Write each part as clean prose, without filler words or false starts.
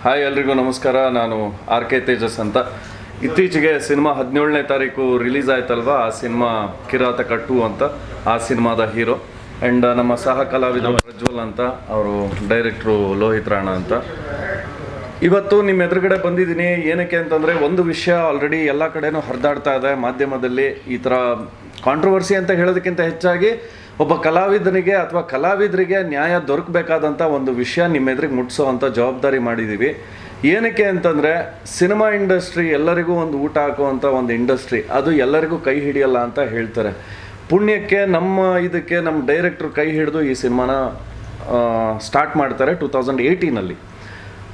Hi ಎಲ್ರಿಗೂ ನಮಸ್ಕಾರ. ನಾನು ಆರ್ ಕೆ ತೇಜಸ್ ಅಂತ. ಇತ್ತೀಚೆಗೆ ಸಿನಿಮಾ 17ನೇ ತಾರೀಕು ರಿಲೀಸ್ ಆಯ್ತಲ್ವಾ, ಆ ಸಿನಿಮಾ ಕಿರಾತಕ 2 ಅಂತ, ಆ ಸಿನಿಮಾದ ಹೀರೋ ಆ್ಯಂಡ್ ನಮ್ಮ ಸಹ ಕಲಾವಿದ ಪ್ರಜ್ವಲ್ ಅಂತ, ಅವರು ಡೈರೆಕ್ಟ್ರು ಲೋಹಿತ್ ರಾಣಾ ಅಂತ. ಇವತ್ತು ನಿಮ್ಮ ಎದುರುಗಡೆ ಬಂದಿದ್ದೀನಿ ಏನಕ್ಕೆ ಅಂತಂದರೆ, ಒಂದು ವಿಷಯ ಆಲ್ರೆಡಿ ಎಲ್ಲ ಕಡೆನೂ ಹರಿದಾಡ್ತಾ ಇದೆ ಮಾಧ್ಯಮದಲ್ಲಿ. ಈ ಥರ ಕಾಂಟ್ರವರ್ಸಿ ಅಂತ ಹೇಳೋದಕ್ಕಿಂತ ಹೆಚ್ಚಾಗಿ ಒಬ್ಬ ಕಲಾವಿದನಿಗೆ ಅಥವಾ ಕಲಾವಿದರಿಗೆ ನ್ಯಾಯ ದೊರಕಬೇಕಾದಂಥ ಒಂದು ವಿಷಯ ನಿಮ್ಮ ಎದುರಿಗೆ ಮುಟ್ಟಿಸೋ ಅಂಥ ಜವಾಬ್ದಾರಿ ಮಾಡಿದ್ದೀವಿ. ಏನಕ್ಕೆ ಅಂತಂದರೆ, ಸಿನಿಮಾ ಇಂಡಸ್ಟ್ರಿ ಎಲ್ಲರಿಗೂ ಒಂದು ಊಟ ಹಾಕುವಂಥ ಒಂದು ಇಂಡಸ್ಟ್ರಿ, ಅದು ಎಲ್ಲರಿಗೂ ಕೈ ಹಿಡಿಯಲ್ಲ ಅಂತ ಹೇಳ್ತಾರೆ. ಪುಣ್ಯಕ್ಕೆ ನಮ್ಮ ಡೈರೆಕ್ಟ್ರು ಕೈ ಹಿಡಿದು ಈ ಸಿನಿಮಾನ ಸ್ಟಾರ್ಟ್ ಮಾಡ್ತಾರೆ 2018ನಲ್ಲಿ.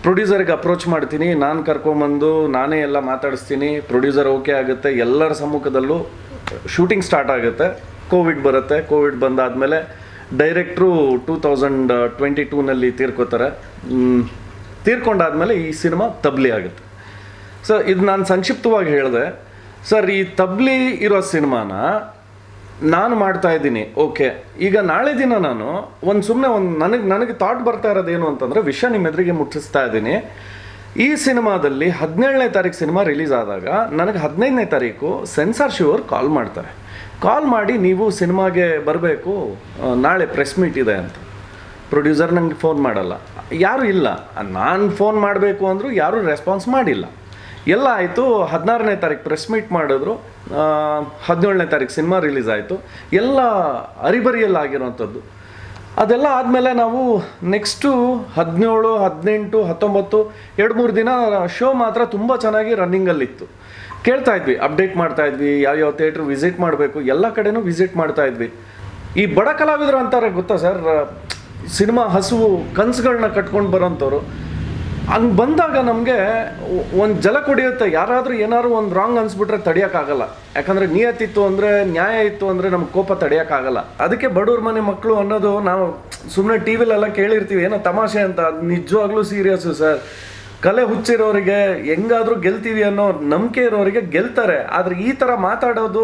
ಪ್ರೊಡ್ಯೂಸರ್ಗೆ ಅಪ್ರೋಚ್ ಮಾಡ್ತೀನಿ, ನಾನು ಕರ್ಕೊಂಬಂದು ನಾನೇ ಎಲ್ಲ ಮಾತಾಡಿಸ್ತೀನಿ. ಪ್ರೊಡ್ಯೂಸರ್ ಓಕೆ ಆಗುತ್ತೆ, ಎಲ್ಲರ ಸಮ್ಮುಖದಲ್ಲೂ ಶೂಟಿಂಗ್ ಸ್ಟಾರ್ಟ್ ಆಗುತ್ತೆ. ಕೋವಿಡ್ ಬರುತ್ತೆ. ಕೋವಿಡ್ ಬಂದಾದಮೇಲೆ ಡೈರೆಕ್ಟ್ರು 2022ನಲ್ಲಿ ತೀರ್ಕೋತಾರೆ. ತೀರ್ಕೊಂಡಾದಮೇಲೆ ಈ ಸಿನಿಮಾ ತಬ್ಲಿ ಆಗುತ್ತೆ. ಸರ್, ಇದು ನಾನು ಸಂಕ್ಷಿಪ್ತವಾಗಿ ಹೇಳಿದೆ. ಸರ್, ಈ ತಬ್ಲಿ ಇರೋ ಸಿನಿಮಾನ ನಾನು ಮಾಡ್ತಾಯಿದ್ದೀನಿ, ಓಕೆ. ಈಗ ನಾಳೆ ದಿನ ನಾನು ನನಗೆ ಥಾಟ್ ಬರ್ತಾ ಇರೋದೇನು ಅಂತಂದರೆ, ವಿಷಯ ನಿಮ್ಮ ಎದುರಿಗೆ ಮುಟ್ಟಿಸ್ತಾ ಇದ್ದೀನಿ. ಈ ಸಿನಿಮಾದಲ್ಲಿ 17ನೇ ತಾರೀಕು ಸಿನಿಮಾ ರಿಲೀಸ್ ಆದಾಗ ನನಗೆ 15ನೇ ತಾರೀಕು ಸೆನ್ಸಾರ್ಶಿಪ್ ಅವ್ರು ಕಾಲ್ ಮಾಡಿ ನೀವು ಸಿನಿಮಾಗೆ ಬರಬೇಕು, ನಾಳೆ ಪ್ರೆಸ್ ಮೀಟ್ ಇದೆ ಅಂತ. ಪ್ರೊಡ್ಯೂಸರ್ ನನಗೆ ಫೋನ್ ಮಾಡಲ್ಲ, ಯಾರೂ ಇಲ್ಲ. ನಾನು ಫೋನ್ ಮಾಡಬೇಕು ಅಂದರೂ ಯಾರೂ ರೆಸ್ಪಾನ್ಸ್ ಮಾಡಿಲ್ಲ. ಎಲ್ಲ ಆಯಿತು. 16ನೇ ತಾರೀಕು ಪ್ರೆಸ್ ಮೀಟ್ ಮಾಡಿದ್ರು, 17ನೇ ತಾರೀಕು ಸಿನಿಮಾ ರಿಲೀಸ್ ಆಯಿತು. ಎಲ್ಲ ಅರಿಬರಿಯಲ್ಲಾಗಿರೋವಂಥದ್ದು. ಅದೆಲ್ಲ ಆದಮೇಲೆ ನಾವು ನೆಕ್ಸ್ಟು 17, 18, 19 2-3 ದಿನ ಶೋ ಮಾತ್ರ ತುಂಬ ಚೆನ್ನಾಗಿ ರನ್ನಿಂಗಲ್ಲಿತ್ತು. ಕೇಳ್ತಾಯಿದ್ವಿ, ಅಪ್ಡೇಟ್ ಮಾಡ್ತಾಯಿದ್ವಿ, ಯಾವ್ಯಾವ ಥಿಯೇಟ್ರ್ ವಿಸಿಟ್ ಮಾಡಬೇಕು, ಎಲ್ಲ ಕಡೆನೂ ವಿಸಿಟ್ ಮಾಡ್ತಾಯಿದ್ವಿ. ಈ ಬಡ ಕಲಾವಿದರು ಅಂತಾರೆ ಗೊತ್ತಾ ಸರ್, ಸಿನಿಮಾ ಹಸುವು ಕನಸುಗಳನ್ನ ಕಟ್ಕೊಂಡು ಬರೋಂಥವ್ರು. ಹಂಗೆ ಬಂದಾಗ ನಮಗೆ ಒಂದು ಜಲ ಕುಡಿಯುತ್ತೆ. ಯಾರಾದರೂ ಏನಾದ್ರು ಒಂದು ರಾಂಗ್ ಅನ್ಸ್ಬಿಟ್ರೆ ತಡೆಯೋಕ್ಕಾಗಲ್ಲ. ಯಾಕಂದರೆ ನಿಯತ್ತಿತ್ತು ಅಂದರೆ, ನ್ಯಾಯ ಇತ್ತು ಅಂದರೆ ನಮ್ಗೆ ಕೋಪ ತಡೆಯೋಕ್ಕಾಗಲ್ಲ. ಅದಕ್ಕೆ ಬಡವ್ರ ಮನೆ ಮಕ್ಕಳು ಅನ್ನೋದು ನಾವು ಸುಮ್ಮನೆ ಟಿ ವಿಲೆಲ್ಲ ಕೇಳಿರ್ತೀವಿ, ಏನೋ ತಮಾಷೆ ಅಂತ. ಅದು ನಿಜವಾಗ್ಲೂ ಸೀರಿಯಸ್ಸು ಸರ್. ಕಲೆ ಹುಚ್ಚಿರೋರಿಗೆ ಹೆಂಗಾದರೂ ಗೆಲ್ತೀವಿ ಅನ್ನೋ ನಂಬಿಕೆ ಇರೋರಿಗೆ ಗೆಲ್ತಾರೆ. ಆದರೆ ಈ ಥರ ಮಾತಾಡೋದು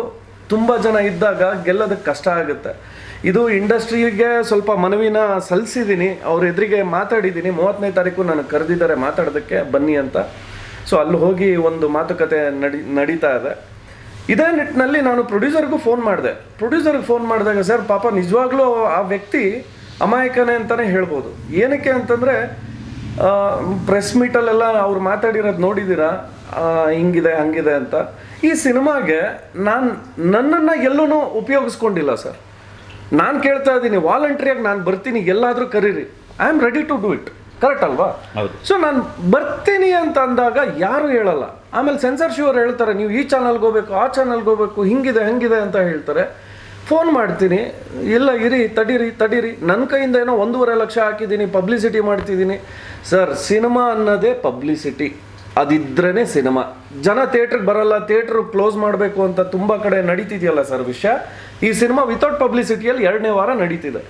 ತುಂಬ ಜನ ಇದ್ದಾಗ ಗೆಲ್ಲೋದಕ್ಕೆ ಕಷ್ಟ ಆಗುತ್ತೆ. ಇದು ಇಂಡಸ್ಟ್ರಿಗೆ ಸ್ವಲ್ಪ ಮನವಿನ ಸಲ್ಲಿಸಿದ್ದೀನಿ, ಅವ್ರ ಎದುರಿಗೆ ಮಾತಾಡಿದ್ದೀನಿ. 30ನೇ ತಾರೀಕು ನನಗೆ ಕರೆದಿದ್ದಾರೆ ಮಾತಾಡೋದಕ್ಕೆ, ಬನ್ನಿ ಅಂತ. ಸೊ ಅಲ್ಲಿ ಹೋಗಿ ಒಂದು ಮಾತುಕತೆ ನಡೀತಾ ಇದೆ. ಇದೇ ನಿಟ್ಟಿನಲ್ಲಿ ನಾನು ಪ್ರೊಡ್ಯೂಸರ್ಗೂ ಫೋನ್ ಮಾಡಿದೆ. ಪ್ರೊಡ್ಯೂಸರ್ಗೆ ಫೋನ್ ಮಾಡಿದಾಗ, ಸರ್ ಪಾಪ ನಿಜವಾಗ್ಲೂ ಆ ವ್ಯಕ್ತಿ ಅಮಾಯಕನೇ ಅಂತಲೇ ಹೇಳ್ಬೋದು. ಏನಕ್ಕೆ ಅಂತಂದರೆ, ಪ್ರೆಸ್ ಮೀಟಲ್ಲೆಲ್ಲ ಅವ್ರು ಮಾತಾಡಿರೋದು ನೋಡಿದ್ದೀರಾ, ಹಿಂಗಿದೆ ಹಂಗಿದೆ ಅಂತ. ಈ ಸಿನಿಮಾಗೆ ನನ್ನನ್ನು ಎಲ್ಲೂ ಉಪಯೋಗಿಸ್ಕೊಂಡಿಲ್ಲ ಸರ್. ನಾನು ಕೇಳ್ತಾ ಇದ್ದೀನಿ, ವಾಲಂಟ್ರಿಯಾಗಿ ನಾನು ಬರ್ತೀನಿ, ಎಲ್ಲಾದರೂ ಕರೀರಿ, I am ready to do it. Correct ಅಲ್ವಾ? ಸೊ ನಾನು ಬರ್ತೀನಿ ಅಂತ ಅಂದಾಗ ಯಾರು ಹೇಳಲ್ಲ. ಆಮೇಲೆ ಸೆನ್ಸಾರ್ಶಿಪ್ ಅವ್ರು ಹೇಳ್ತಾರೆ, ನೀವು ಈ ಚಾನಲ್ಗೆ ಹೋಗ್ಬೇಕು, ಆ ಚಾನಲ್ಗೆ ಹೋಗ್ಬೇಕು, ಹಿಂಗಿದೆ ಹಂಗಿದೆ ಅಂತ ಹೇಳ್ತಾರೆ. ಫೋನ್ ಮಾಡ್ತೀನಿ, ಇಲ್ಲ ಇರಿ, ತಡೀರಿ, ನನ್ನ ಕೈಯಿಂದ ಏನೋ 1.5 ಲಕ್ಷ ಹಾಕಿದ್ದೀನಿ, ಪಬ್ಲಿಸಿಟಿ ಮಾಡ್ತಿದ್ದೀನಿ. ಸರ್, ಸಿನಿಮಾ ಅನ್ನೋದೇ ಪಬ್ಲಿಸಿಟಿ, ಅದಿದ್ರೇ ಸಿನಿಮಾ. ಜನ ಥಿಯೇಟ್ರಿಗೆ ಬರಲ್ಲ, ಥಿಯೇಟ್ರ್ ಕ್ಲೋಸ್ ಮಾಡಬೇಕು ಅಂತ ತುಂಬ ಕಡೆ ನಡೀತಿದೆಯಲ್ಲ ಸರ್ ವಿಷಯ. ಈ ಸಿನಿಮಾ ವಿತೌಟ್ ಪಬ್ಲಿಸಿಟಿಯಲ್ಲಿ 2ನೇ ವಾರ ನಡೀತಿದೆ.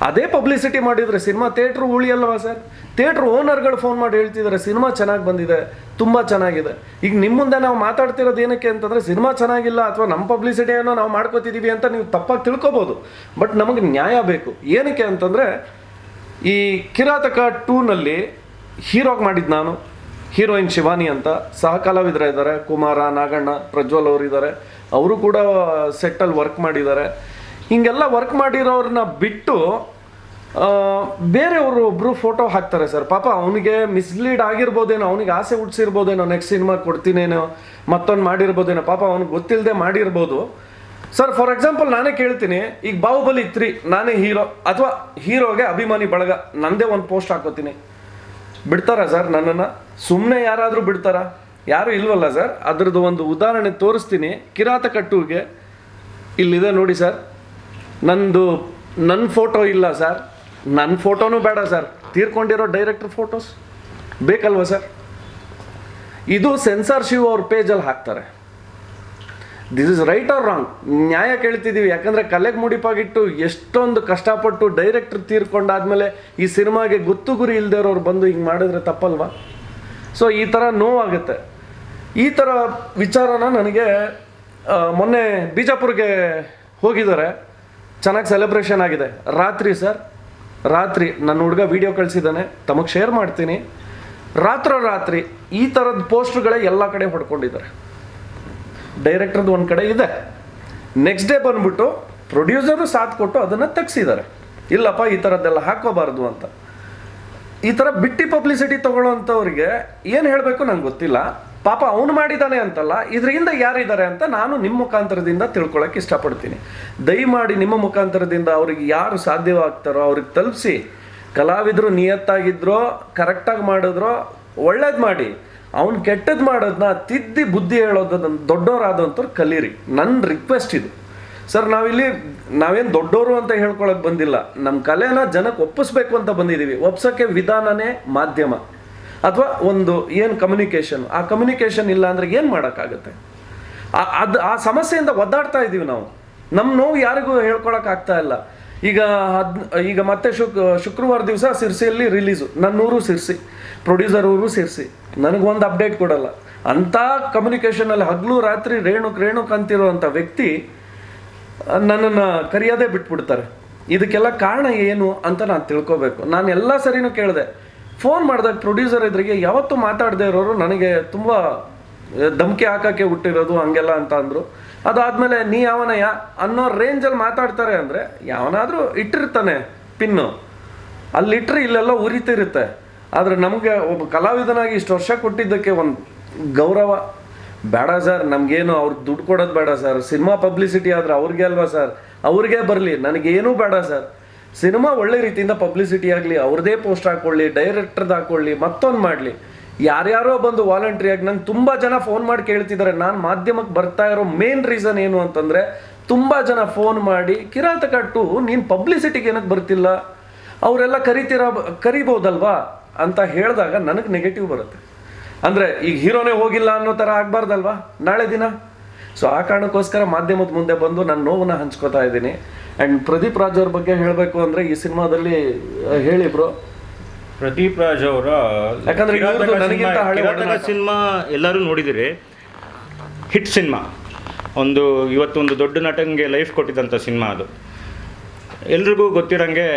ಅದೇ ಪಬ್ಲಿಸಿಟಿ ಮಾಡಿದರೆ ಸಿನಿಮಾ ಥಿಯೇಟ್ರು ಉಳಿಯಲ್ವಾ ಸರ್? ಥಿಯೇಟ್ರ್ ಓನರ್ಗಳು ಫೋನ್ ಮಾಡಿ ಹೇಳ್ತಿದ್ದಾರೆ, ಸಿನಿಮಾ ಚೆನ್ನಾಗಿ ಬಂದಿದೆ, ತುಂಬ ಚೆನ್ನಾಗಿದೆ. ಈಗ ನಿಮ್ಮ ಮುಂದೆ ನಾವು ಮಾತಾಡ್ತಿರೋದು ಏನಕ್ಕೆ ಅಂತಂದರೆ, ಸಿನಿಮಾ ಚೆನ್ನಾಗಿಲ್ಲ ಅಥವಾ ನಮ್ಮ ಪಬ್ಲಿಸಿಟಿಯನ್ನು ನಾವು ಮಾಡ್ಕೋತಿದ್ದೀವಿ ಅಂತ ನೀವು ತಪ್ಪಾಗಿ ತಿಳ್ಕೊಬೋದು. ಬಟ್ ನಮಗೆ ನ್ಯಾಯ ಬೇಕು. ಏನಕ್ಕೆ ಅಂತಂದರೆ, ಈ ಕಿರಾತಕ 2ನಲ್ಲಿ ಹೀರೋಗೆ ಮಾಡಿದ್ದು ನಾನು, ಹೀರೋಯಿನ್ ಶಿವಾನಿ ಅಂತ, ಸಹ ಕಲಾವಿದರು ಇದ್ದಾರೆ, ಕುಮಾರ, ನಾಗಣ್ಣ, ಪ್ರಜ್ವಲ್ ಅವರಿದ್ದಾರೆ. ಅವರು ಕೂಡ ಸೆಟ್ಟಲ್ಲಿ ವರ್ಕ್ ಮಾಡಿದ್ದಾರೆ. ಹೀಗೆಲ್ಲ ವರ್ಕ್ ಮಾಡಿರೋರನ್ನ ಬಿಟ್ಟು ಬೇರೆಯವರು ಒಬ್ಬರು ಫೋಟೋ ಹಾಕ್ತಾರೆ ಸರ್. ಪಾಪ ಅವನಿಗೆ ಮಿಸ್ಲೀಡ್ ಆಗಿರ್ಬೋದೇನೋ, ಅವನಿಗೆ ಆಸೆ ಹುಟ್ಟಿಸಿರ್ಬೋದೇನೋ, ನೆಕ್ಸ್ಟ್ ಸಿನಿಮಾ ಕೊಡ್ತೀನೇನೋ, ಮತ್ತೊಂದು ಮಾಡಿರ್ಬೋದೇನೋ, ಪಾಪ ಅವ್ನಿಗೆ ಗೊತ್ತಿಲ್ಲದೆ ಮಾಡಿರ್ಬೋದು ಸರ್. ಫಾರ್ ಎಕ್ಸಾಂಪಲ್ ನಾನೇ ಕೇಳ್ತೀನಿ, ಈಗ ಬಾಹುಬಲಿ 3 ನಾನೇ ಹೀರೋ, ಅಥವಾ ಹೀರೋಗೆ ಅಭಿಮಾನಿ ಬಳಗ ನಂದೇ ಒಂದು ಪೋಸ್ಟ್ ಹಾಕೋತೀನಿ, ಬಿಡ್ತಾರಾ ಸರ್ ನನ್ನನ್ನು? ಸುಮ್ಮನೆ ಯಾರಾದರೂ ಬಿಡ್ತಾರಾ? ಯಾರೂ ಇಲ್ವಲ್ಲ ಸರ್. ಅದ್ರದ್ದು ಒಂದು ಉದಾಹರಣೆ ತೋರಿಸ್ತೀನಿ. ಕಿರಾತಕ 2ಗೆ ಇಲ್ಲಿದೆ ನೋಡಿ ಸರ್, ನನ್ನ ಫೋಟೋ ಇಲ್ಲ ಸರ್, ನನ್ನ ಫೋಟೋನೂ ಬೇಡ ಸರ್, ತೀರ್ಕೊಂಡಿರೋ ಡೈರೆಕ್ಟರ್ ಫೋಟೋಸ್ ಬೇಕಲ್ವ ಸರ್? ಇದು ಸೆನ್ಸಾರ್ಶಿಪ್ ಅವ್ರ ಪೇಜಲ್ಲಿ ಹಾಕ್ತಾರೆ. This is right or wrong? ನ್ಯಾಯ ಕೇಳ್ತಿದ್ದೀವಿ. ಯಾಕಂದರೆ ಕಲೆಗೆ ಮುಡಿಪಾಗಿಟ್ಟು ಎಷ್ಟೊಂದು ಕಷ್ಟಪಟ್ಟು ಡೈರೆಕ್ಟ್ರ್ ತೀರ್ಕೊಂಡಾದ್ಮೇಲೆ ಈ ಸಿನಿಮಾಗೆ ಗೊತ್ತು ಗುರಿ ಇಲ್ಲದೆ ಇರೋರು ಬಂದು ಹಿಂಗೆ ಮಾಡಿದ್ರೆ ತಪ್ಪಲ್ವಾ? ಸೊ ಈ ಥರ ನೋವಾಗುತ್ತೆ. ಈ ಥರ ವಿಚಾರನ ನನಗೆ ಮೊನ್ನೆ ಬಿಜಾಪುರ್ಗೆ ಹೋಗಿದ್ದಾರೆ, ಚೆನ್ನಾಗಿ ಸೆಲೆಬ್ರೇಷನ್ ಆಗಿದೆ. ರಾತ್ರಿ ಸರ್, ರಾತ್ರಿ ನನ್ನ ಹುಡುಗ ವೀಡಿಯೋ ಕಳಿಸಿದ್ದಾನೆ, ತಮಗೆ ಶೇರ್ ಮಾಡ್ತೀನಿ. ರಾತ್ರೋರಾತ್ರಿ ಈ ಥರದ ಪೋಸ್ಟ್ಗಳೇ ಎಲ್ಲ ಕಡೆ ಹೊಡ್ಕೊಂಡಿದ್ದಾರೆ. ಡೈರೆಕ್ಟರ್ದು ಒಂದು ಕಡೆ ಇದೆ, ನೆಕ್ಸ್ಟ್ ಡೇ ಬಂದ್ಬಿಟ್ಟು ಪ್ರೊಡ್ಯೂಸರು ಸಾಥ್ ಕೊಟ್ಟು ಅದನ್ನು ತೆಗ್ಸಿದ್ದಾರೆ. ಇಲ್ಲಪ್ಪ ಈ ಥರದ್ದೆಲ್ಲ ಹಾಕೋಬಾರ್ದು ಅಂತ. ಈ ಥರ ಬಿಟ್ಟಿ ಪಬ್ಲಿಸಿಟಿ ತೊಗೊಳ್ಳೋವಂಥವ್ರಿಗೆ ಏನು ಹೇಳಬೇಕು ನಂಗೆ ಗೊತ್ತಿಲ್ಲ. ಪಾಪ ಅವನು ಮಾಡಿದ್ದಾನೆ ಅಂತಲ್ಲ, ಇದರಿಂದ ಯಾರಿದ್ದಾರೆ ಅಂತ ನಾನು ನಿಮ್ಮ ಮುಖಾಂತರದಿಂದ ತಿಳ್ಕೊಳಕ್ಕೆ ಇಷ್ಟಪಡ್ತೀನಿ. ದಯಮಾಡಿ ನಿಮ್ಮ ಮುಖಾಂತರದಿಂದ ಅವ್ರಿಗೆ ಯಾರು ಸಾಧ್ಯವಾಗ್ತಾರೋ ಅವ್ರಿಗೆ ತಲುಪಿಸಿ. ಕಲಾವಿದರು ನಿಯತ್ತಾಗಿದ್ರೋ ಕರೆಕ್ಟಾಗಿ ಮಾಡಿದ್ರೋ ಒಳ್ಳೇದು ಮಾಡಿ, ಅವ್ನು ಕೆಟ್ಟದ್ದು ಮಾಡೋದನ್ನ ತಿದ್ದಿ ಬುದ್ಧಿ ಹೇಳೋದನ್ನ ದೊಡ್ಡವರಾದಂಥವ್ರು ಕಲೀರಿ. ನನ್ನ ರಿಕ್ವೆಸ್ಟ್ ಇದು ಸರ್. ನಾವೇನು ದೊಡ್ಡವರು ಅಂತ ಹೇಳ್ಕೊಳಕ್ಕೆ ಬಂದಿಲ್ಲ, ನಮ್ಮ ಕಲೆನ ಜನಕ್ಕೆ ಒಪ್ಪಿಸ್ಬೇಕು ಅಂತ ಬಂದಿದ್ದೀವಿ. ಒಪ್ಸೋಕ್ಕೆ ವಿಧಾನನೇ ಮಾಧ್ಯಮ ಅಥವಾ ಒಂದು ಏನು ಕಮ್ಯುನಿಕೇಷನ್. ಆ ಕಮ್ಯುನಿಕೇಷನ್ ಇಲ್ಲ ಅಂದರೆ ಏನು ಮಾಡೋಕ್ಕಾಗುತ್ತೆ? ಆ ಸಮಸ್ಯೆಯಿಂದ ಒದ್ದಾಡ್ತಾ ಇದ್ದೀವಿ ನಾವು. ನಮ್ಮ ನೋವು ಯಾರಿಗೂ ಹೇಳ್ಕೊಳಕ್ಕಾಗ್ತಾ ಇಲ್ಲ. ಈಗ ಮತ್ತೆ ಶುಕ್ರವಾರ ದಿವಸ ಸಿರ್ಸಿಯಲ್ಲಿ ರಿಲೀಸು. ನನ್ನೂರು ಸಿರ್ಸಿ, ಪ್ರೊಡ್ಯೂಸರ್ ಊರು ಸಿರ್ಸಿ. ನನಗೊಂದು ಅಪ್ಡೇಟ್ ಕೊಡಲ್ಲ. ಅಂಥ ಕಮ್ಯುನಿಕೇಷನಲ್ಲಿ ಹಗಲು ರಾತ್ರಿ ರೇಣುಕ್ ಅಂತಿರುವಂಥ ವ್ಯಕ್ತಿ ನನ್ನನ್ನು ಕರೆಯೋದೇ ಬಿಟ್ಬಿಡ್ತಾರೆ. ಇದಕ್ಕೆಲ್ಲ ಕಾರಣ ಏನು ಅಂತ ನಾನು ತಿಳ್ಕೊಬೇಕು. ನಾನು ಎಲ್ಲ ಸರಿನೂ ಕೇಳಿದೆ. ಫೋನ್ ಮಾಡಿದಾಗ ಪ್ರೊಡ್ಯೂಸರ್ ಎದುರಿಗೆ ಯಾವತ್ತೂ ಮಾತಾಡದೇ ಇರೋರು ನನಗೆ ತುಂಬ ಧಮಕಿ ಹಾಕೋಕ್ಕೆ ಹುಟ್ಟಿರೋದು ಹಂಗೆಲ್ಲ ಅಂತ ಅಂದರು. ಅದಾದಮೇಲೆ ನೀ ಯಾವನಯ್ಯ ಅನ್ನೋ ರೇಂಜಲ್ಲಿ ಮಾತಾಡ್ತಾರೆ. ಅಂದರೆ ಯಾವನಾದರೂ ಇಟ್ಟಿರ್ತಾನೆ ಪಿನ್ನು, ಅಲ್ಲಿಟ್ಟರೆ ಇಲ್ಲೆಲ್ಲ ಉರಿತಿರುತ್ತೆ. ಆದರೆ ನಮಗೆ ಒಬ್ಬ ಕಲಾವಿದನಾಗಿ ಇಷ್ಟು ವರ್ಷ ಕೊಟ್ಟಿದ್ದಕ್ಕೆ ಒಂದು ಗೌರವ ಬೇಡ ಸರ್. ನಮಗೇನು ಅವ್ರಿಗೆ ದುಡ್ಡು ಕೊಡೋದು ಬೇಡ ಸರ್. ಸಿನಿಮಾ ಪಬ್ಲಿಸಿಟಿ ಆದರೆ ಅವ್ರಿಗೆ ಅಲ್ವಾ ಸರ್, ಅವ್ರಿಗೆ ಬರಲಿ, ನನಗೇನೂ ಬೇಡ ಸರ್. ಸಿನಿಮಾ ಒಳ್ಳೆ ರೀತಿಯಿಂದ ಪಬ್ಲಿಸಿಟಿ ಆಗಲಿ, ಅವ್ರದ್ದೇ ಪೋಸ್ಟ್ ಹಾಕ್ಕೊಳ್ಳಿ, ಡೈರೆಕ್ಟರ್ದು ಹಾಕ್ಕೊಳ್ಳಿ, ಮತ್ತೊಂದು ಮಾಡಲಿ. ಯಾರ್ಯಾರೋ ಬಂದು ವಾಲಂಟ್ರಿಯಾಗಿ ನಂಗೆ ತುಂಬ ಜನ ಫೋನ್ ಮಾಡಿ ಕೇಳ್ತಿದ್ದಾರೆ. ನಾನು ಮಾಧ್ಯಮಕ್ಕೆ ಬರ್ತಾ ಇರೋ ಮೇನ್ ರೀಸನ್ ಏನು ಅಂತಂದರೆ, ತುಂಬ ಜನ ಫೋನ್ ಮಾಡಿ ಕಿರಾತಕ 2 ನೀನು ಪಬ್ಲಿಸಿಟಿಗೆ ಏನಕ್ಕೆ ಬರ್ತಿಲ್ಲ, ಅವರೆಲ್ಲ ಕರಿಬೋದಲ್ವಾ ಅಂತ ಹೇಳಿದಾಗ ನನಗೆ ನೆಗೆಟಿವ್ ಬರುತ್ತೆ. ಅಂದರೆ ಈಗ ಹೀರೋನೇ ಹೋಗಿಲ್ಲ ಅನ್ನೋ ಥರ ಆಗಬಾರ್ದಲ್ವಾ ನಾಳೆ ದಿನ. ಸೊ ಆ ಕಾರಣಕ್ಕೋಸ್ಕರ ಮಾಧ್ಯಮದ ಮುಂದೆ ಬಂದು ನಾನು ನೋವನ್ನ ಹಂಚ್ಕೋತಾ ಇದ್ದೀನಿ. ಆ್ಯಂಡ್ ಪ್ರದೀಪ್ ರಾಜ್ ಅವ್ರ ಬಗ್ಗೆ ಹೇಳಬೇಕು ಅಂದರೆ ಈ ಸಿನಿಮಾದಲ್ಲಿ ಹೇಳಿ ಬ್ರೋ. ಪ್ರದೀಪ್ ರಾಜ್ ಅವರ ಯಾಕಂದ್ರೆ ಕಿರಾತಕ ಸಿನಿಮಾ ಎಲ್ಲರೂ ನೋಡಿದಿರಿ, ಹಿಟ್ ಸಿನಿಮಾ. ಇವತ್ತೊಂದು ದೊಡ್ಡ ನಟನಿಗೆ ಲೈಫ್ ಕೊಟ್ಟಿದ್ದಂಥ ಸಿನಿಮಾ ಅದು. ಎಲ್ರಿಗೂ ಗೊತ್ತಿರೋಂಗೆ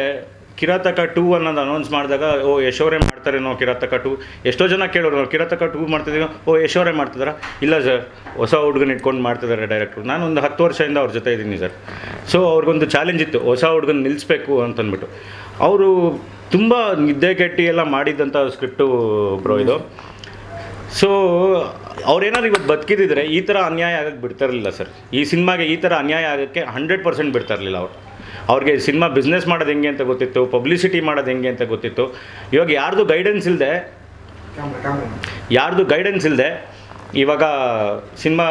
ಕಿರಾತಕ 2 ಅನ್ನೋದು ಅನೌನ್ಸ್ ಮಾಡಿದಾಗ ಯಶೋರೇ ಮಾಡ್ತಾರೇನೋ ಕಿರಾತಕ 2. ಎಷ್ಟೋ ಜನ ಕೇಳೋರು ಕಿರಾತಕ 2 ಮಾಡ್ತಿದ್ದೀನೋ, ಯಶೋರೇ ಮಾಡ್ತಿದ್ದಾರಾ? ಇಲ್ಲ ಸರ್, ಹೊಸ ಹುಡುಗನ ಇಟ್ಕೊಂಡು ಮಾಡ್ತಿದ್ದಾರೆ ಡೈರೆಕ್ಟ್ರು. ನಾನೊಂದು 10 ವರ್ಷದಿಂದ ಅವ್ರ ಜೊತೆ ಇದ್ದೀನಿ ಸರ್. ಸೊ ಅವ್ರಿಗೊಂದು ಚಾಲೆಂಜ್ ಇತ್ತು, ಹೊಸ ಹುಡುಗನ ನಿಲ್ಲಿಸ್ಬೇಕು ಅಂತಂದ್ಬಿಟ್ಟು. ಅವರು ತುಂಬ ನಿದ್ದೆ ಕೆಟ್ಟಿ ಎಲ್ಲ ಮಾಡಿದ್ದಂಥ ಸ್ಕ್ರಿಪ್ಟು ಬ್ರೋ ಇದು. ಸೊ ಅವ್ರೇನಾದ್ರು ಇವತ್ತು ಬದುಕಿದ್ರೆ ಈ ಥರ ಅನ್ಯಾಯ ಆಗೋಕ್ಕೆ ಬಿಡ್ತಾ ಇರಲಿಲ್ಲ ಸರ್. ಈ ಸಿನಿಮಾಗೆ ಈ ಥರ ಅನ್ಯಾಯ ಆಗೋಕ್ಕೆ 100% ಬಿಡ್ತಾ ಇರಲಿಲ್ಲ ಅವರು. ಅವ್ರಿಗೆ ಸಿನಿಮಾ ಬಿಸ್ನೆಸ್ ಮಾಡೋದು ಹೆಂಗೆ ಅಂತ ಗೊತ್ತಿತ್ತು, ಪಬ್ಲಿಸಿಟಿ ಮಾಡೋದು ಹೆಂಗೆ ಅಂತ ಗೊತ್ತಿತ್ತು. ಇವಾಗ ಯಾರ್ದು ಗೈಡೆನ್ಸ್ ಇಲ್ಲದೆ ಇವಾಗ ಸಿನಿಮಾ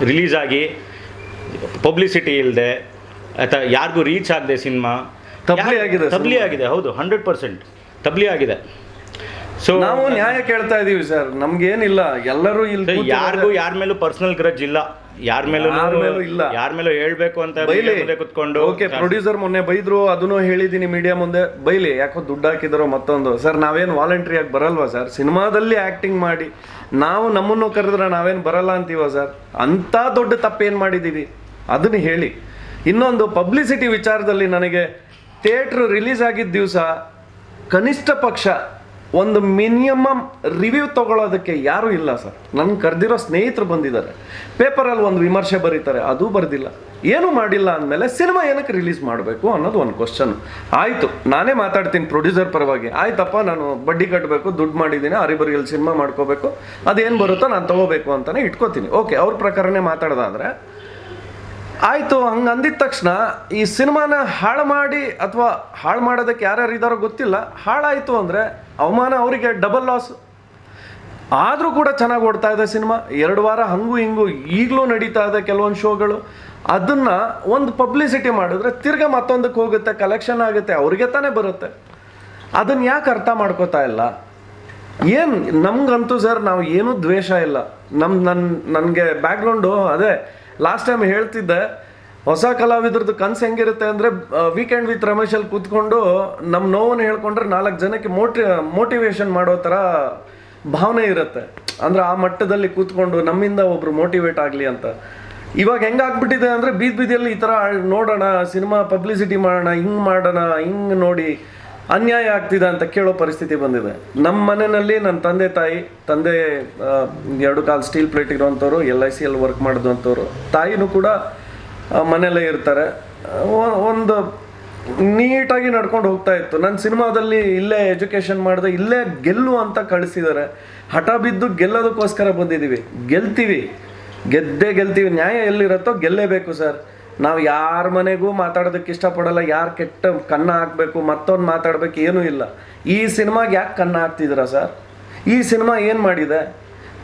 ರಿಲೀಸ್ ಆಗಿ ಪಬ್ಲಿಸಿಟಿ ಇಲ್ಲದೆ ಅಥವಾ ಯಾರಿಗೂ ರೀಚ್ ಆಗದೆ ಸಿನಿಮಾ ತಬ್ಲಿ ಆಗಿದೆ. ಹೌದು, 100% ತಬ್ಲಿ ಆಗಿದೆ. ಸೊ ನಾವು ನ್ಯಾಯ ಕೇಳ್ತಾ ಇದೀವಿ ಸರ್. ನಮ್ಗೇನಿಲ್ಲ, ಎಲ್ಲರೂ ಇಲ್ಲಿ ಯಾರಿಗೂ ಯಾರ ಮೇಲೂ ಪರ್ಸನಲ್ ಗ್ರಜ್ ಇಲ್ಲ, ಯಾರ ಮೇಲೂ ಇಲ್ಲ, ಯಾರ ಮೇಲೂ ಹೇಳ್ಬೇಕು ಅಂತ ಕುತ್ಕೊಂಡು. ಓಕೆ, ಪ್ರೊಡ್ಯೂಸರ್ ಮೊನ್ನೆ ಬೈದ್ರು, ಅದನ್ನು ಹೇಳಿದೀನಿ ಮೀಡಿಯಾ ಮುಂದೆ. ಬೈಲಿ, ಯಾಕೋ ದುಡ್ಡು ಹಾಕಿದಾರೋ ಮತ್ತೊಂದು. ಸರ್ ನಾವೇನು ವಾಲಂಟ್ರಿಯಾಗಿ ಬರಲ್ವಾ ಸರ್? ಸಿನಿಮಾದಲ್ಲಿ ಆಕ್ಟಿಂಗ್ ಮಾಡಿ ನಾವು ನಮ್ಮನ್ನು ಕರೆದ್ರೆ ನಾವೇನು ಬರಲ್ಲ ಅಂತೀವ ಸರ್? ಅಂಥ ದೊಡ್ಡ ತಪ್ಪೇನು ಮಾಡಿದ್ದೀವಿ ಅದನ್ನು ಹೇಳಿ. ಇನ್ನೊಂದು ಪಬ್ಲಿಸಿಟಿ ವಿಚಾರದಲ್ಲಿ ನನಗೆ ಥಿಯೇಟ್ರ್ ರಿಲೀಸ್ ಆಗಿದ್ದ ದಿವಸ ಕನಿಷ್ಠ ಪಕ್ಷ ಒಂದು ಮಿನಿಮಮ್ ರಿವ್ಯೂ ತೊಗೊಳೋದಕ್ಕೆ ಯಾರೂ ಇಲ್ಲ ಸರ್. ನನಗೆ ಕರೆದಿರೋ ಸ್ನೇಹಿತರು ಬಂದಿದ್ದಾರೆ, ಪೇಪರಲ್ಲಿ ಒಂದು ವಿಮರ್ಶೆ ಬರೀತಾರೆ, ಅದು ಬರೆದಿಲ್ಲ, ಏನೂ ಮಾಡಿಲ್ಲ. ಅಂದಮೇಲೆ ಸಿನಿಮಾ ಏನಕ್ಕೆ ರಿಲೀಸ್ ಮಾಡಬೇಕು ಅನ್ನೋದು ಒಂದು ಕ್ವಶನ್. ಆಯಿತು, ನಾನೇ ಮಾತಾಡ್ತೀನಿ ಪ್ರೊಡ್ಯೂಸರ್ ಪರವಾಗಿ. ಆಯ್ತಪ್ಪ, ನಾನು ಬಡ್ಡಿ ಕಟ್ಟಬೇಕು, ದುಡ್ಡು ಮಾಡಿದ್ದೀನಿ, ಅರಿಬರಿಯಲ್ಲಿ ಸಿನಿಮಾ ಮಾಡ್ಕೋಬೇಕು, ಅದೇನು ಬರುತ್ತೋ ನಾನು ತೊಗೋಬೇಕು ಅಂತಲೇ ಇಟ್ಕೋತೀನಿ. ಓಕೆ, ಅವ್ರ ಪ್ರಕಾರನೇ ಮಾತಾಡೋದಾದರೆ ಆಯಿತು. ಹಂಗೆ ಅಂದಿದ ತಕ್ಷಣ ಈ ಸಿನಿಮಾನ ಹಾಳು ಮಾಡಿ ಅಥವಾ ಹಾಳು ಮಾಡೋದಕ್ಕೆ ಯಾರ್ಯಾರು ಇದ್ದಾರೋ ಗೊತ್ತಿಲ್ಲ, ಹಾಳಾಯಿತು ಅಂದರೆ ಅವಮಾನ ಅವರಿಗೆ, ಡಬಲ್ ಲಾಸ್. ಆದರೂ ಕೂಡ ಚೆನ್ನಾಗಿ ಓಡ್ತಾ ಇದೆ ಸಿನಿಮಾ. 2 ವಾರ ಹಂಗೂ ಹಿಂಗೂ ಈಗಲೂ ನಡೀತಾ ಇದೆ ಕೆಲವೊಂದು ಶೋಗಳು. ಅದನ್ನು ಒಂದು ಪಬ್ಲಿಸಿಟಿ ಮಾಡಿದ್ರೆ ತಿರ್ಗಾ ಮತ್ತೊಂದಕ್ಕೆ ಹೋಗುತ್ತೆ, ಕಲೆಕ್ಷನ್ ಆಗುತ್ತೆ, ಅವ್ರಿಗೆ ತಾನೇ ಬರುತ್ತೆ. ಅದನ್ನು ಯಾಕೆ ಅರ್ಥ ಮಾಡ್ಕೋತಾ ಇಲ್ಲ? ಏನು ನಮಗಂತೂ ಸರ್, ನಾವು ಏನೂ ದ್ವೇಷ ಇಲ್ಲ. ನನಗೆ ಬ್ಯಾಕ್ಗ್ರೌಂಡು ಅದೇ ಲಾಸ್ಟ್ ಟೈಮ್ ಹೇಳ್ತಿದ್ದೆ. ಹೊಸ ಕಲಾವಿದ್ರದ್ದು ಕನಸು ಹೆಂಗಿರುತ್ತೆ ಅಂದರೆ, ವೀಕೆಂಡ್ ವಿತ್ ರಮೇಶಲ್ಲಿ ಕೂತ್ಕೊಂಡು ನಮ್ಮ ನೋವನ್ನು ಹೇಳ್ಕೊಂಡ್ರೆ 4 ಜನಕ್ಕೆ ಮೋಟಿವೇಶನ್ ಮಾಡೋ ಥರ ಭಾವನೆ ಇರುತ್ತೆ. ಅಂದರೆ ಆ ಮಟ್ಟದಲ್ಲಿ ಕೂತ್ಕೊಂಡು ನಮ್ಮಿಂದ ಒಬ್ರು ಮೋಟಿವೇಟ್ ಆಗಲಿ ಅಂತ. ಇವಾಗ ಹೆಂಗಾಗ್ಬಿಟ್ಟಿದೆ ಅಂದರೆ, ಬೀದಿಯಲ್ಲಿ ಈ ಥರ ನೋಡೋಣ, ಸಿನಿಮಾ ಪಬ್ಲಿಸಿಟಿ ಮಾಡೋಣ, ಹಿಂಗೆ ನೋಡಿ ಅನ್ಯಾಯ ಆಗ್ತಿದೆ ಅಂತ ಕೇಳೋ ಪರಿಸ್ಥಿತಿ ಬಂದಿದೆ. ನಮ್ಮ ಮನೆಯಲ್ಲಿ ನನ್ನ ತಂದೆ 2 ಕಾಲು ಸ್ಟೀಲ್ ಪ್ಲೇಟ್ ಇರೋವಂಥವ್ರು, LICL ವರ್ಕ್ ಮಾಡಿದಂಥವ್ರು, ತಾಯಿನೂ ಕೂಡ ಮನೆಯಲ್ಲೇ ಇರ್ತಾರೆ. ಒಂದು ನೀಟಾಗಿ ನಡ್ಕೊಂಡು ಹೋಗ್ತಾ ಇತ್ತು. ನನ್ನ ಸಿನಿಮಾದಲ್ಲಿ ಇಲ್ಲೇ ಎಜುಕೇಷನ್ ಮಾಡಿದೆ, ಇಲ್ಲೇ ಗೆಲ್ಲು ಅಂತ ಕಳಿಸಿದ್ದಾರೆ. ಹಠ ಬಿದ್ದು ಗೆಲ್ಲೋದಕ್ಕೋಸ್ಕರ ಬಂದಿದ್ದೀವಿ. ಗೆದ್ದೇ ಗೆಲ್ತೀವಿ. ನ್ಯಾಯ ಎಲ್ಲಿರುತ್ತೋ ಗೆಲ್ಲೇಬೇಕು ಸರ್. ನಾವು ಯಾರ ಮನೆಗೂ ಮಾತಾಡೋದಕ್ಕೆ ಇಷ್ಟಪಡಲ್ಲ. ಯಾರು ಕೆಟ್ಟ ಕನ್ನ ಹಾಕಬೇಕು, ಮತ್ತೊಂದು ಮಾತಾಡಬೇಕು ಏನೂ ಇಲ್ಲ. ಈ ಸಿನಿಮಾಗೆ ಯಾಕೆ ಕನ್ನ ಹಾಕ್ತಿದ್ದೀರಾ ಸರ್? ಈ ಸಿನಿಮಾ ಏನು ಮಾಡಿದೆ?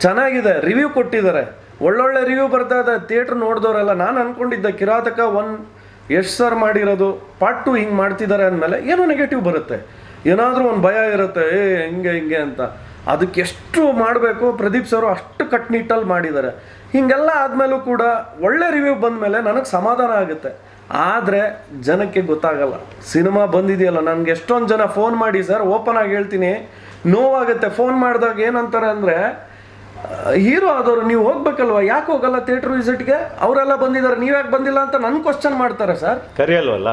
ಚೆನ್ನಾಗಿದೆ, ರಿವ್ಯೂ ಕೊಟ್ಟಿದ್ದಾರೆ, ಒಳ್ಳೊಳ್ಳೆ ರಿವ್ಯೂ ಬರ್ತಾ ಇದೆ. ಥಿಯೇಟ್ರ್ ನೋಡಿದವರೆಲ್ಲ ನಾನು ಅಂದ್ಕೊಂಡಿದ್ದೆ ಕಿರಾತಕ 1 ಎಷ್ಟು ಸರ್ ಮಾಡಿರೋದು, ಪಾರ್ಟ್ 2 ಹಿಂಗೆ ಮಾಡ್ತಿದ್ದಾರೆ ಅಂದಮೇಲೆ ಏನೋ ನೆಗೆಟಿವ್ ಬರುತ್ತೆ, ಏನಾದರೂ ಒಂದು ಭಯ ಇರುತ್ತೆ, ಹಿಂಗೆ ಅಂತ. ಅದಕ್ಕೆ ಎಷ್ಟು ಮಾಡಬೇಕು ಪ್ರದೀಪ್ ಸರು ಅಷ್ಟು ಕಟ್ನಿಟ್ಟಲ್ಲಿ ಮಾಡಿದ್ದಾರೆ. ಹೀಗೆಲ್ಲ ಆದಮೇಲೂ ಕೂಡ ಒಳ್ಳೆ ರಿವ್ಯೂ ಬಂದಮೇಲೆ ನನಗೆ ಸಮಾಧಾನ ಆಗುತ್ತೆ. ಆದರೆ ಜನಕ್ಕೆ ಗೊತ್ತಾಗಲ್ಲ. ಸಿನಿಮಾ ಬಂದಿದೆಯಲ್ಲ, ನನಗೆ ಎಷ್ಟೊಂದು ಜನ ಫೋನ್ ಮಾಡಿ ಸರ್, ಓಪನ್ ಆಗಿ ಹೇಳ್ತೀನಿ, ನೋವಾಗುತ್ತೆ. ಫೋನ್ ಮಾಡಿದಾಗ ಏನಂತಾರೆ ಅಂದರೆ, ಹೀರೋ ಆದವರು ನೀವು ಹೋಗ್ಬೇಕಲ್ವ, ಯಾಕೆ ಹೋಗಲ್ಲ ಥಿಯೇಟ್ರ್ ವಿಸಿಟ್ಗೆ, ಅವರೆಲ್ಲ ಬಂದಿದ್ದಾರೆ, ನೀವ್ಯಾಕೆ ಬಂದಿಲ್ಲ ಅಂತ ನನ್ನ ಕ್ವಶನ್ ಮಾಡ್ತಾರೆ ಸರ್. ಕರಿಯಲ್ವಲ್ಲ,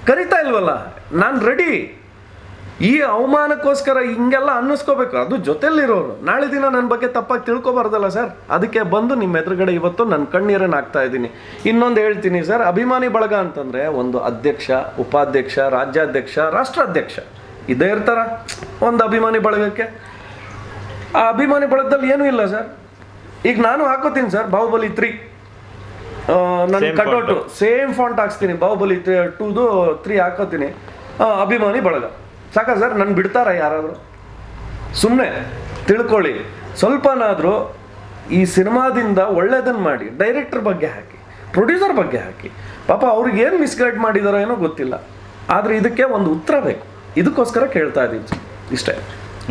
ಕರಿತಾ ಇಲ್ವಲ್ಲ. ನಾನು ರೆಡಿ. ಈ ಅವಮಾನಕ್ಕೋಸ್ಕರ ಹಿಂಗೆಲ್ಲ ಅನ್ನಿಸ್ಕೋಬೇಕು. ಅದು ಜೊತೆಲಿರೋರು ನಾಳೆ ದಿನ ನನ್ನ ಬಗ್ಗೆ ತಪ್ಪಾಗಿ ತಿಳ್ಕೊಬಾರ್ದಲ್ಲ ಸರ್. ಅದಕ್ಕೆ ಬಂದು ನಿಮ್ಮ ಎದುರುಗಡೆ ಇವತ್ತು ನನ್ನ ಕಣ್ಣೀರನ್ನು ಹಾಕ್ತಾ ಇದ್ದೀನಿ. ಇನ್ನೊಂದು ಹೇಳ್ತೀನಿ ಸರ್, ಅಭಿಮಾನಿ ಬಳಗ ಅಂತಂದರೆ ಒಂದು ಅಧ್ಯಕ್ಷ, ಉಪಾಧ್ಯಕ್ಷ, ರಾಜ್ಯಾಧ್ಯಕ್ಷ, ರಾಷ್ಟ್ರಾಧ್ಯಕ್ಷ ಇದೇ ಇರ್ತಾರ ಒಂದು ಅಭಿಮಾನಿ ಬಳಗಕ್ಕೆ. ಆ ಅಭಿಮಾನಿ ಬಳಗದಲ್ಲಿ ಏನೂ ಇಲ್ಲ ಸರ್. ಈಗ ನಾನು ಹಾಕೋತೀನಿ ಸರ್ ಬಾಹುಬಲಿ 3 ನನ್ನ ಕಟೌಟು ಸೇಮ್ ಫಾಂಟ್ ಹಾಕ್ಸ್ತೀನಿ. ಬಾಹುಬಲಿ 2 3 ಹಾಕೋತೀನಿ. ಅಭಿಮಾನಿ ಬಳಗ ಸಾಕ ಸರ್? ನನ್ನ ಬಿಡ್ತಾರ ಯಾರಾದರೂ? ಸುಮ್ಮನೆ ತಿಳ್ಕೊಳ್ಳಿ. ಸ್ವಲ್ಪನಾದರೂ ಈ ಸಿನಿಮಾದಿಂದ ಒಳ್ಳೇದನ್ನು ಮಾಡಿ, ಡೈರೆಕ್ಟರ್ ಬಗ್ಗೆ ಹಾಕಿ, ಪ್ರೊಡ್ಯೂಸರ್ ಬಗ್ಗೆ ಹಾಕಿ. ಪಾಪ ಅವ್ರಿಗೆ ಏನು ಮಿಸ್ಗೈಡ್ ಮಾಡಿದಾರೋ ಏನೋ ಗೊತ್ತಿಲ್ಲ. ಆದರೆ ಇದಕ್ಕೆ ಒಂದು ಉತ್ತರ ಬೇಕು. ಇದಕ್ಕೋಸ್ಕರ ಕೇಳ್ತಾ ಇದ್ದೀವಿ ಸರ್, ಇಷ್ಟೇ.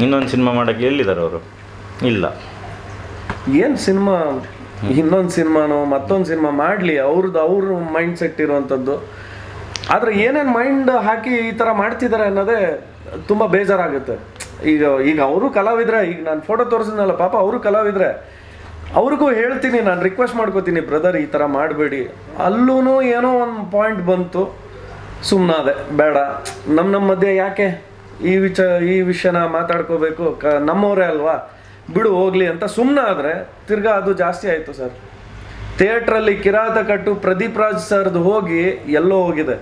ಇನ್ನೊಂದು ಸಿನಿಮಾ ಮಾಡೋಕ್ಕೆ ಎಲ್ಲಿದ್ದಾರೆ ಅವರು? ಇಲ್ಲ. ಏನು ಸಿನಿಮಾ, ಇನ್ನೊಂದು ಸಿನಿಮಾನೋ ಮತ್ತೊಂದು ಸಿನಿಮಾ ಮಾಡಲಿ, ಅವ್ರ ಮೈಂಡ್ ಸೆಟ್ ಇರುವಂಥದ್ದು. ಆದರೆ ಏನೇನು ಮೈಂಡ್ ಹಾಕಿ ಈ ಥರ ಮಾಡ್ತಿದ್ದಾರೆ ಅನ್ನೋದೇ ತುಂಬ ಬೇಜಾರಾಗುತ್ತೆ. ಈಗ ಅವರು ಕಲಾವಿದ್ರೆ, ಈಗ ನಾನು ಫೋಟೋ ತೋರಿಸಿದ್ನಲ್ಲ, ಪಾಪ ಅವರು ಕಲಾವಿದ್ರೆ, ಅವ್ರಿಗೂ ಹೇಳ್ತೀನಿ, ನಾನು ರಿಕ್ವೆಸ್ಟ್ ಮಾಡ್ಕೋತೀನಿ, ಬ್ರದರ್ ಈ ಥರ ಮಾಡಬೇಡಿ. ಅಲ್ಲೂ ಏನೋ ಒಂದು ಪಾಯಿಂಟ್ ಬಂತು, ಸುಮ್ಮನಾದೆ. ಬೇಡ, ನಮ್ಮ ಮಧ್ಯೆ ಯಾಕೆ ಈ ವಿಷಯನ ಮಾತಾಡ್ಕೋಬೇಕು, ನಮ್ಮವರೇ ಅಲ್ವಾ, ಬಿಡು ಹೋಗಲಿ ಅಂತ ಸುಮ್ಮನೆ ಆದರೆ ತಿರ್ಗಾ ಅದು ಜಾಸ್ತಿ ಆಯಿತು ಸರ್. ಥಿಯೇಟ್ರಲ್ಲಿ ಕಿರಾತಕಟ್ಟು ಪ್ರದೀಪ್ ರಾಜ್ ಸರ್ದು ಹೋಗಿ ಎಲ್ಲೋ ಹೋಗಿದೆ.